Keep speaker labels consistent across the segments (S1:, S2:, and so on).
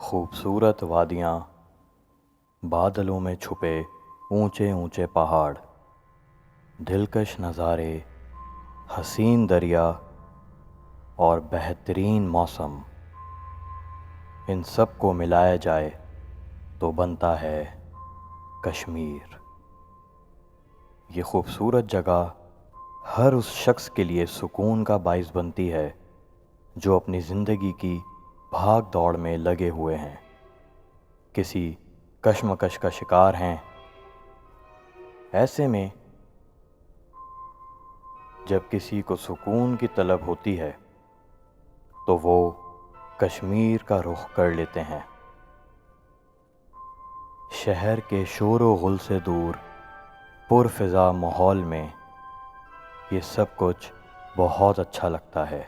S1: خوبصورت وادیاں، بادلوں میں چھپے اونچے اونچے پہاڑ، دلکش نظارے، حسین دریا اور بہترین موسم، ان سب کو ملایا جائے تو بنتا ہے کشمیر۔ یہ خوبصورت جگہ ہر اس شخص کے لیے سکون کا باعث بنتی ہے جو اپنی زندگی کی بھاگ دوڑ میں لگے ہوئے ہیں، کسی کشمکش کا شکار ہیں۔ ایسے میں جب کسی کو سکون کی طلب ہوتی ہے تو وہ کشمیر کا رخ کر لیتے ہیں۔ شہر کے شور و غل سے دور، پرفضا ماحول میں یہ سب کچھ بہت اچھا لگتا ہے،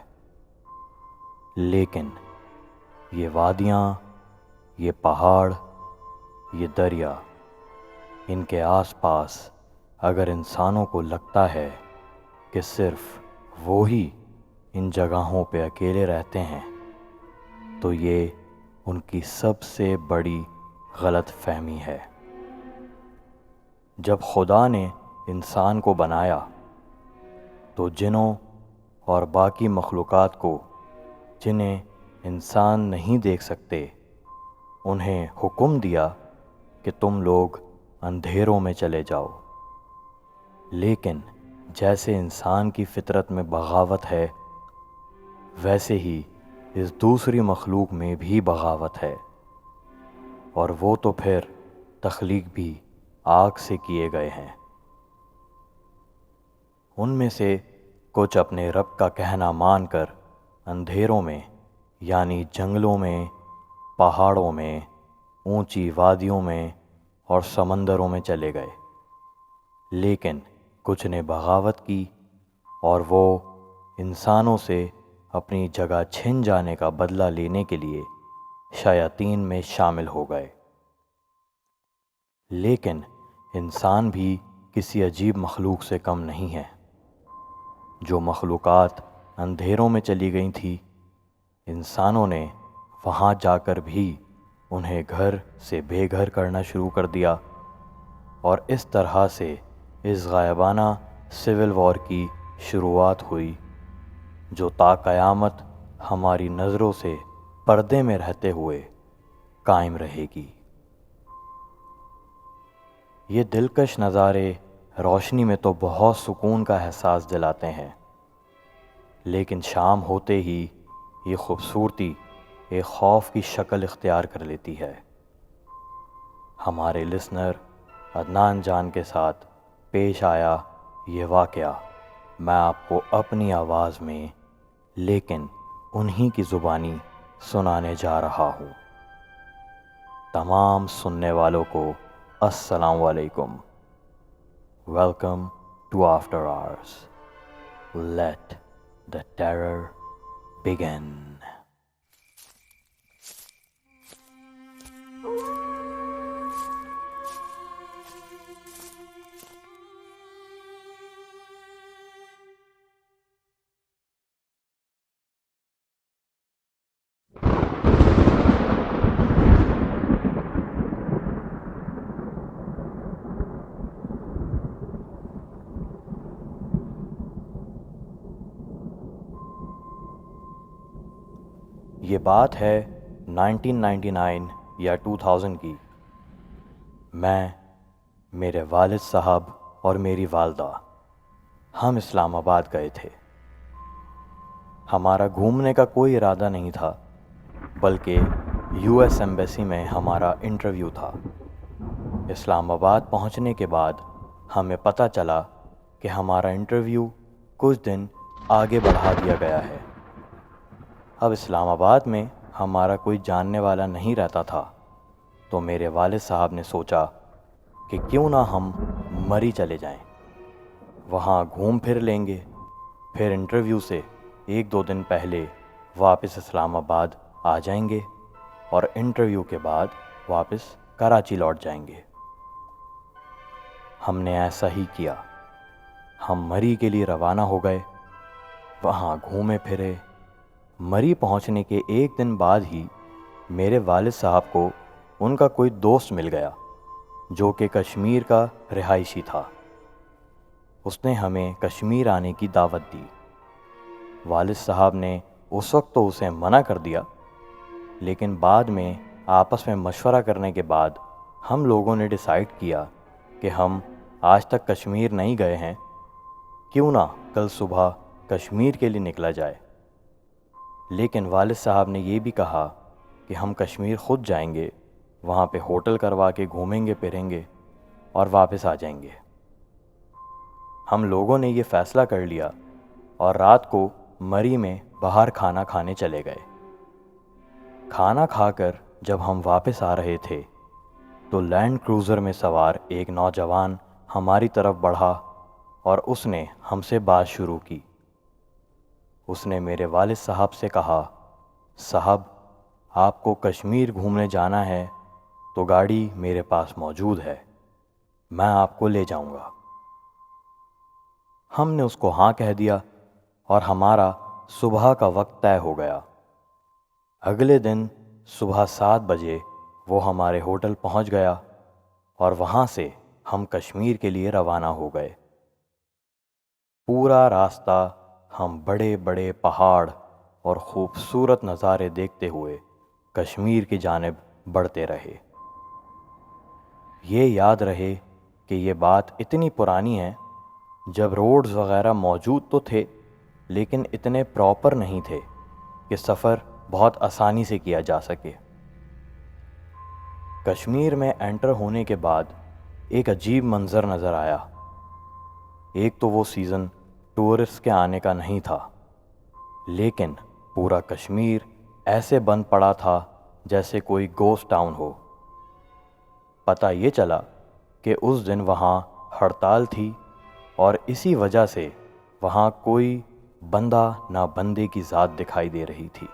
S1: لیکن یہ وادیاں، یہ پہاڑ، یہ دریا، ان کے آس پاس اگر انسانوں کو لگتا ہے کہ صرف وہی ان جگہوں پہ اکیلے رہتے ہیں تو یہ ان کی سب سے بڑی غلط فہمی ہے۔ جب خدا نے انسان کو بنایا تو جنوں اور باقی مخلوقات کو جنہیں انسان نہیں دیکھ سکتے انہیں حکم دیا کہ تم لوگ اندھیروں میں چلے جاؤ، لیکن جیسے انسان کی فطرت میں بغاوت ہے ویسے ہی اس دوسری مخلوق میں بھی بغاوت ہے، اور وہ تو پھر تخلیق بھی آگ سے کیے گئے ہیں۔ ان میں سے کچھ اپنے رب کا کہنا مان کر اندھیروں میں یعنی جنگلوں میں، پہاڑوں میں، اونچی وادیوں میں اور سمندروں میں چلے گئے، لیکن کچھ نے بغاوت کی اور وہ انسانوں سے اپنی جگہ چھن جانے کا بدلہ لینے کے لیے شیاطین میں شامل ہو گئے۔ لیکن انسان بھی کسی عجیب مخلوق سے کم نہیں ہے۔ جو مخلوقات اندھیروں میں چلی گئی تھی، انسانوں نے وہاں جا کر بھی انہیں گھر سے بے گھر کرنا شروع کر دیا، اور اس طرح سے اس غائبانہ سول وار کی شروعات ہوئی جو تا قیامت ہماری نظروں سے پردے میں رہتے ہوئے قائم رہے گی۔ یہ دلکش نظارے روشنی میں تو بہت سکون کا احساس دلاتے ہیں، لیکن شام ہوتے ہی یہ خوبصورتی ایک خوف کی شکل اختیار کر لیتی ہے۔ ہمارے لسنر عدنان جان کے ساتھ پیش آیا یہ واقعہ میں آپ کو اپنی آواز میں لیکن انہی کی زبانی سنانے جا رہا ہوں۔ تمام سننے والوں کو السلام علیکم۔ Welcome to after hours. Let the terror begin۔ یہ بات ہے 1999 یا 2000 کی۔ میں، میرے والد صاحب اور میری والدہ ہم اسلام آباد گئے تھے۔ ہمارا گھومنے کا کوئی ارادہ نہیں تھا، بلکہ US ایمبیسی میں ہمارا انٹرویو تھا۔ اسلام آباد پہنچنے کے بعد ہمیں پتہ چلا کہ ہمارا انٹرویو کچھ دن آگے بڑھا دیا گیا ہے۔ اب اسلام آباد میں ہمارا کوئی جاننے والا نہیں رہتا تھا، تو میرے والد صاحب نے سوچا کہ کیوں نہ ہم مری چلے جائیں، وہاں گھوم پھر لیں گے، پھر انٹرویو سے 1-2 دن پہلے واپس اسلام آباد آ جائیں گے اور انٹرویو کے بعد واپس کراچی لوٹ جائیں گے۔ ہم نے ایسا ہی کیا۔ ہم مری کے لیے روانہ ہو گئے، وہاں گھومے پھرے۔ مری پہنچنے کے 1 دن بعد ہی میرے والد صاحب کو ان کا کوئی دوست مل گیا جو کہ کشمیر کا رہائشی تھا۔ اس نے ہمیں کشمیر آنے کی دعوت دی۔ والد صاحب نے اس وقت تو اسے منع کر دیا، لیکن بعد میں آپس میں مشورہ کرنے کے بعد ہم لوگوں نے ڈیسائیڈ کیا کہ ہم آج تک کشمیر نہیں گئے ہیں، کیوں نہ کل صبح کشمیر کے لیے نکلا جائے۔ لیکن والد صاحب نے یہ بھی کہا کہ ہم کشمیر خود جائیں گے، وہاں پہ ہوٹل کروا کے گھومیں گے پھریں گے اور واپس آ جائیں گے۔ ہم لوگوں نے یہ فیصلہ کر لیا اور رات کو مری میں باہر کھانا کھانے چلے گئے۔ کھانا کھا کر جب ہم واپس آ رہے تھے تو لینڈ کروزر میں سوار ایک نوجوان ہماری طرف بڑھا اور اس نے ہم سے بات شروع کی۔ اس نے میرے والد صاحب سے کہا، صاحب آپ کو کشمیر گھومنے جانا ہے تو گاڑی میرے پاس موجود ہے، میں آپ کو لے جاؤں گا۔ ہم نے اس کو ہاں کہہ دیا اور ہمارا صبح کا وقت طے ہو گیا۔ اگلے دن صبح 7 بجے وہ ہمارے ہوٹل پہنچ گیا اور وہاں سے ہم کشمیر کے لیے روانہ ہو گئے۔ پورا راستہ ہم بڑے بڑے پہاڑ اور خوبصورت نظارے دیکھتے ہوئے کشمیر کی جانب بڑھتے رہے۔ یہ یاد رہے کہ یہ بات اتنی پرانی ہے جب روڈز وغیرہ موجود تو تھے لیکن اتنے پراپر نہیں تھے کہ سفر بہت آسانی سے کیا جا سکے۔ کشمیر میں انٹر ہونے کے بعد ایک عجیب منظر نظر آیا۔ ایک تو وہ سیزن ٹورسٹ کے آنے کا نہیں تھا، لیکن پورا کشمیر ایسے بند پڑا تھا جیسے کوئی گھوسٹ ٹاؤن ہو۔ پتہ یہ چلا کہ اس دن وہاں ہڑتال تھی اور اسی وجہ سے وہاں کوئی بندہ نہ بندے کی ذات دکھائی دے رہی تھی۔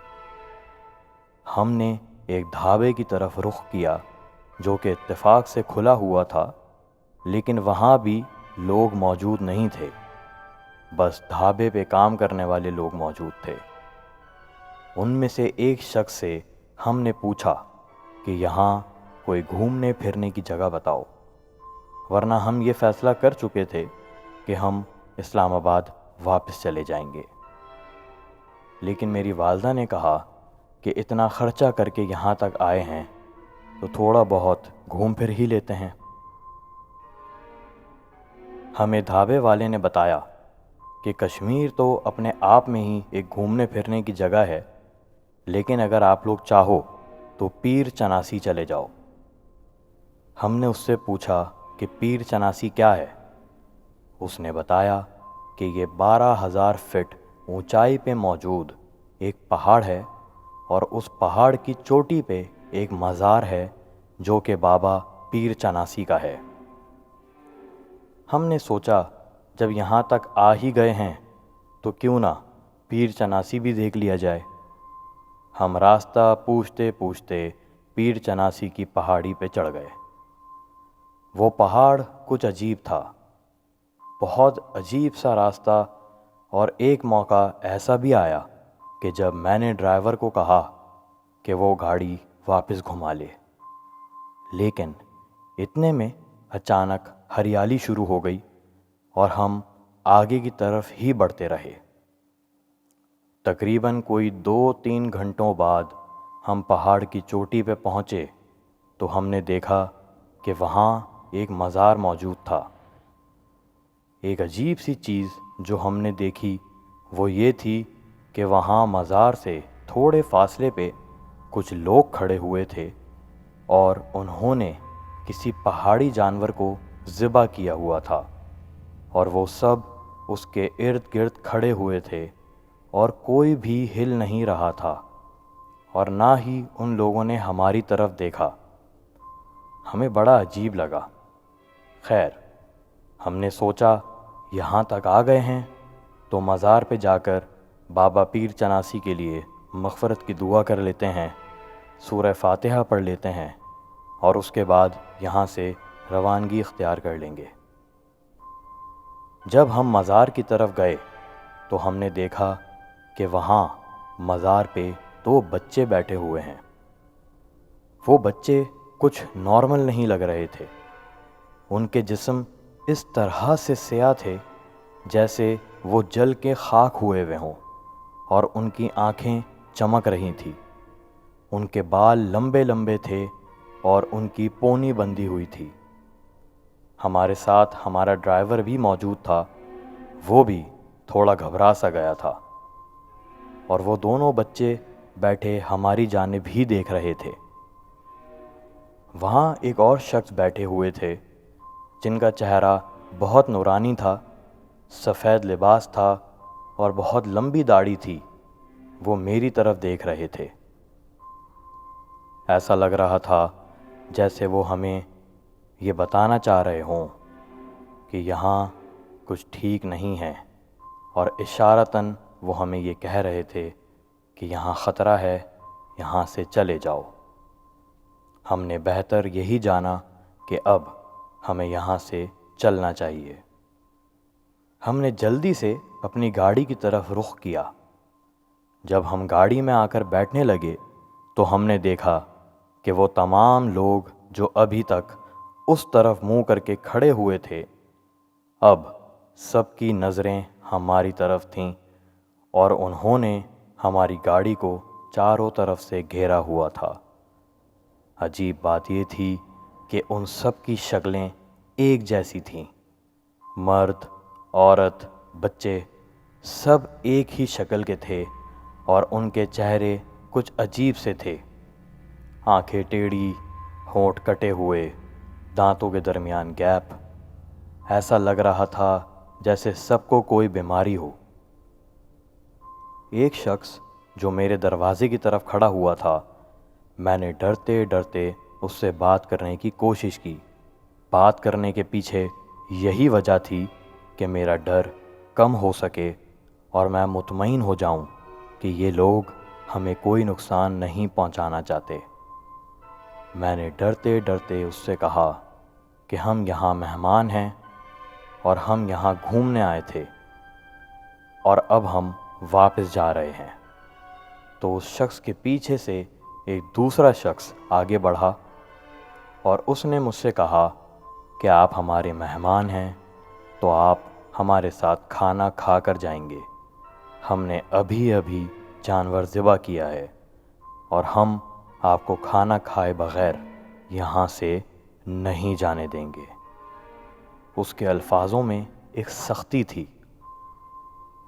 S1: ہم نے ایک ڈھابے کی طرف رخ کیا جو کہ اتفاق سے کھلا ہوا تھا، لیکن وہاں بھی لوگ موجود نہیں تھے، بس ڈھابے پہ کام کرنے والے لوگ موجود تھے۔ ان میں سے ایک شخص سے ہم نے پوچھا کہ یہاں کوئی گھومنے پھرنے کی جگہ بتاؤ، ورنہ ہم یہ فیصلہ کر چکے تھے کہ ہم اسلام آباد واپس چلے جائیں گے۔ لیکن میری والدہ نے کہا کہ اتنا خرچہ کر کے یہاں تک آئے ہیں تو تھوڑا بہت گھوم پھر ہی لیتے ہیں۔ ہمیں ڈھابے والے نے بتایا کہ کشمیر تو اپنے آپ میں ہی ایک گھومنے پھرنے کی جگہ ہے، لیکن اگر آپ لوگ چاہو تو پیر چناسی چلے جاؤ۔ ہم نے اس سے پوچھا کہ پیر چناسی کیا ہے؟ اس نے بتایا کہ یہ 12,000 فٹ اونچائی پہ موجود ایک پہاڑ ہے اور اس پہاڑ کی چوٹی پہ ایک مزار ہے جو کہ بابا پیر چناسی کا ہے۔ ہم نے سوچا جب یہاں تک آ ہی گئے ہیں تو کیوں نہ پیر چناسی بھی دیکھ لیا جائے۔ ہم راستہ پوچھتے پوچھتے پیر چناسی کی پہاڑی پہ چڑھ گئے۔ وہ پہاڑ کچھ عجیب تھا، بہت عجیب سا راستہ، اور ایک موقع ایسا بھی آیا کہ جب میں نے ڈرائیور کو کہا کہ وہ گاڑی واپس گھما لے، لیکن اتنے میں اچانک ہریالی شروع ہو گئی اور ہم آگے کی طرف ہی بڑھتے رہے۔ تقریباً کوئی 2-3 گھنٹوں بعد ہم پہاڑ کی چوٹی پہ پہنچے تو ہم نے دیکھا کہ وہاں ایک مزار موجود تھا۔ ایک عجیب سی چیز جو ہم نے دیکھی وہ یہ تھی کہ وہاں مزار سے تھوڑے فاصلے پہ کچھ لوگ کھڑے ہوئے تھے اور انہوں نے کسی پہاڑی جانور کو ذبح کیا ہوا تھا، اور وہ سب اس کے ارد گرد کھڑے ہوئے تھے اور کوئی بھی ہل نہیں رہا تھا، اور نہ ہی ان لوگوں نے ہماری طرف دیکھا۔ ہمیں بڑا عجیب لگا۔ خیر، ہم نے سوچا یہاں تک آ گئے ہیں تو مزار پہ جا کر بابا پیر چناسی کے لیے مغفرت کی دعا کر لیتے ہیں، سورہ فاتحہ پڑھ لیتے ہیں اور اس کے بعد یہاں سے روانگی اختیار کر لیں گے۔ جب ہم مزار کی طرف گئے تو ہم نے دیکھا کہ وہاں مزار پہ 2 بچے بیٹھے ہوئے ہیں۔ وہ بچے کچھ نارمل نہیں لگ رہے تھے۔ ان کے جسم اس طرح سے سیاہ تھے جیسے وہ جل کے خاک ہوئے ہوئے ہوں، اور ان کی آنکھیں چمک رہی تھیں۔ ان کے بال لمبے لمبے تھے اور ان کی پونی بندھی ہوئی تھی۔ ہمارے ساتھ ہمارا ڈرائیور بھی موجود تھا، وہ بھی تھوڑا گھبرا سا گیا تھا، اور وہ دونوں بچے بیٹھے ہماری جانب ہی دیکھ رہے تھے۔ وہاں ایک اور شخص بیٹھے ہوئے تھے جن کا چہرہ بہت نورانی تھا، سفید لباس تھا اور بہت لمبی داڑھی تھی۔ وہ میری طرف دیکھ رہے تھے۔ ایسا لگ رہا تھا جیسے وہ ہمیں یہ بتانا چاہ رہے ہوں کہ یہاں کچھ ٹھیک نہیں ہے، اور اشارتاً وہ ہمیں یہ کہہ رہے تھے کہ یہاں خطرہ ہے، یہاں سے چلے جاؤ۔ ہم نے بہتر یہی جانا کہ اب ہمیں یہاں سے چلنا چاہیے۔ ہم نے جلدی سے اپنی گاڑی کی طرف رخ کیا۔ جب ہم گاڑی میں آ کر بیٹھنے لگے تو ہم نے دیکھا کہ وہ تمام لوگ جو ابھی تک اس طرف منہ کر کے کھڑے ہوئے تھے، اب سب کی نظریں ہماری طرف تھیں، اور انہوں نے ہماری گاڑی کو چاروں طرف سے گھیرا ہوا تھا۔ عجیب بات یہ تھی کہ ان سب کی شکلیں ایک جیسی تھیں۔ مرد، عورت، بچے سب ایک ہی شکل کے تھے، اور ان کے چہرے کچھ عجیب سے تھے۔ آنکھیں ٹیڑھی، ہونٹ کٹے ہوئے، دانتوں کے درمیان گیپ۔ ایسا لگ رہا تھا جیسے سب کو کوئی بیماری ہو۔ ایک شخص جو میرے دروازے کی طرف کھڑا ہوا تھا، میں نے ڈرتے ڈرتے اس سے بات کرنے کی کوشش کی۔ بات کرنے کے پیچھے یہی وجہ تھی کہ میرا ڈر کم ہو سکے اور میں مطمئن ہو جاؤں کہ یہ لوگ ہمیں کوئی نقصان نہیں پہنچانا چاہتے۔ میں نے ڈرتے ڈرتے اس سے کہا کہ ہم یہاں مہمان ہیں اور ہم یہاں گھومنے آئے تھے، اور اب ہم واپس جا رہے ہیں۔ تو اس شخص کے پیچھے سے ایک دوسرا شخص آگے بڑھا اور اس نے مجھ سے کہا کہ آپ ہمارے مہمان ہیں تو آپ ہمارے ساتھ کھانا کھا کر جائیں گے۔ ہم نے ابھی ابھی جانور ذبح کیا ہے، اور ہم آپ کو کھانا کھائے بغیر یہاں سے نہیں جانے دیں گے۔ اس کے الفاظوں میں ایک سختی تھی۔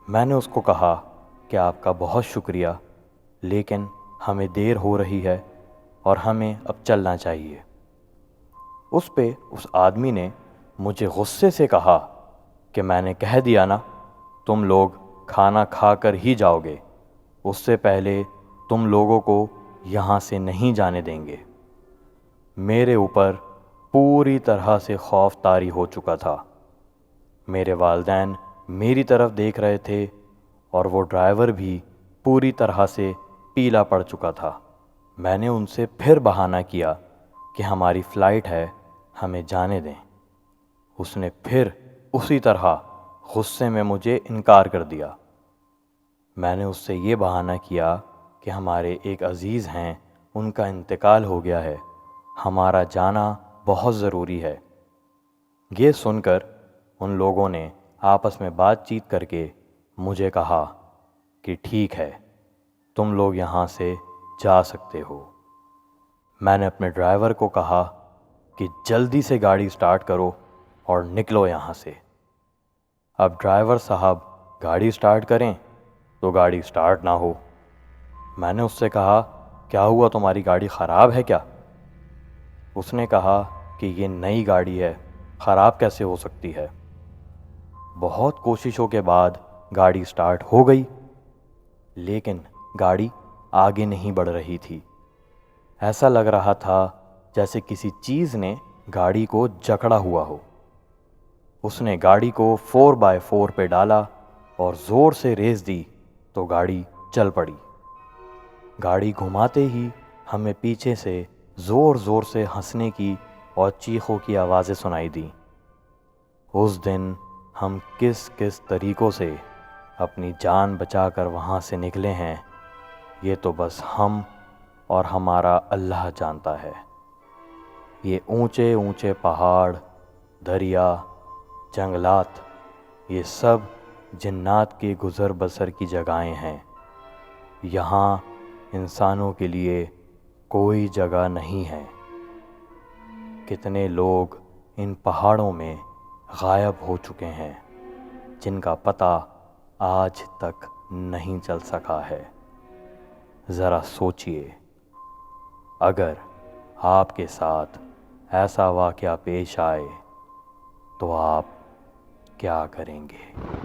S1: میں نے اس کو کہا کہ آپ کا بہت شکریہ، لیکن ہمیں دیر ہو رہی ہے اور ہمیں اب چلنا چاہیے۔ اس پہ اس آدمی نے مجھے غصے سے کہا کہ میں نے کہہ دیا نا، تم لوگ کھانا کھا کر ہی جاؤ گے، اس سے پہلے تم لوگوں کو یہاں سے نہیں جانے دیں گے۔ میرے اوپر پوری طرح سے خوف طاری ہو چکا تھا۔ میرے والدین میری طرف دیکھ رہے تھے، اور وہ ڈرائیور بھی پوری طرح سے پیلا پڑ چکا تھا۔ میں نے ان سے پھر بہانہ کیا کہ ہماری فلائٹ ہے، ہمیں جانے دیں۔ اس نے پھر اسی طرح غصے میں مجھے انکار کر دیا۔ میں نے اس سے یہ بہانہ کیا کہ ہمارے ایک عزیز ہیں، ان کا انتقال ہو گیا ہے، ہمارا جانا بہت ضروری ہے۔ یہ سن کر ان لوگوں نے آپس میں بات چیت کر کے مجھے کہا کہ ٹھیک ہے، تم لوگ یہاں سے جا سکتے ہو۔ میں نے اپنے ڈرائیور کو کہا کہ جلدی سے گاڑی سٹارٹ کرو اور نکلو یہاں سے۔ اب ڈرائیور صاحب گاڑی سٹارٹ کریں تو گاڑی سٹارٹ نہ ہو۔ میں نے اس سے کہا، کیا ہوا، تمہاری گاڑی خراب ہے کیا؟ اس نے کہا کہ یہ نئی گاڑی ہے، خراب کیسے ہو سکتی ہے؟ بہت کوششوں کے بعد گاڑی سٹارٹ ہو گئی، لیکن گاڑی آگے نہیں بڑھ رہی تھی۔ ایسا لگ رہا تھا جیسے کسی چیز نے گاڑی کو جکڑا ہوا ہو۔ اس نے گاڑی کو 4x4 پہ ڈالا اور زور سے ریس دی تو گاڑی چل پڑی۔ گاڑی گھماتے ہی ہمیں پیچھے سے زور زور سے ہنسنے کی اور چیخوں کی آوازیں سنائی دیں۔ اس دن ہم کس کس طریقوں سے اپنی جان بچا کر وہاں سے نکلے ہیں، یہ تو بس ہم اور ہمارا اللہ جانتا ہے۔ یہ اونچے اونچے پہاڑ، دریا، جنگلات، یہ سب جنات کی گزر بسر کی جگہیں ہیں۔ یہاں انسانوں کے لیے کوئی جگہ نہیں ہے۔ کتنے لوگ ان پہاڑوں میں غائب ہو چکے ہیں جن کا پتہ آج تک نہیں چل سکا ہے۔ ذرا سوچئے، اگر آپ کے ساتھ ایسا واقعہ پیش آئے تو آپ کیا کریں گے؟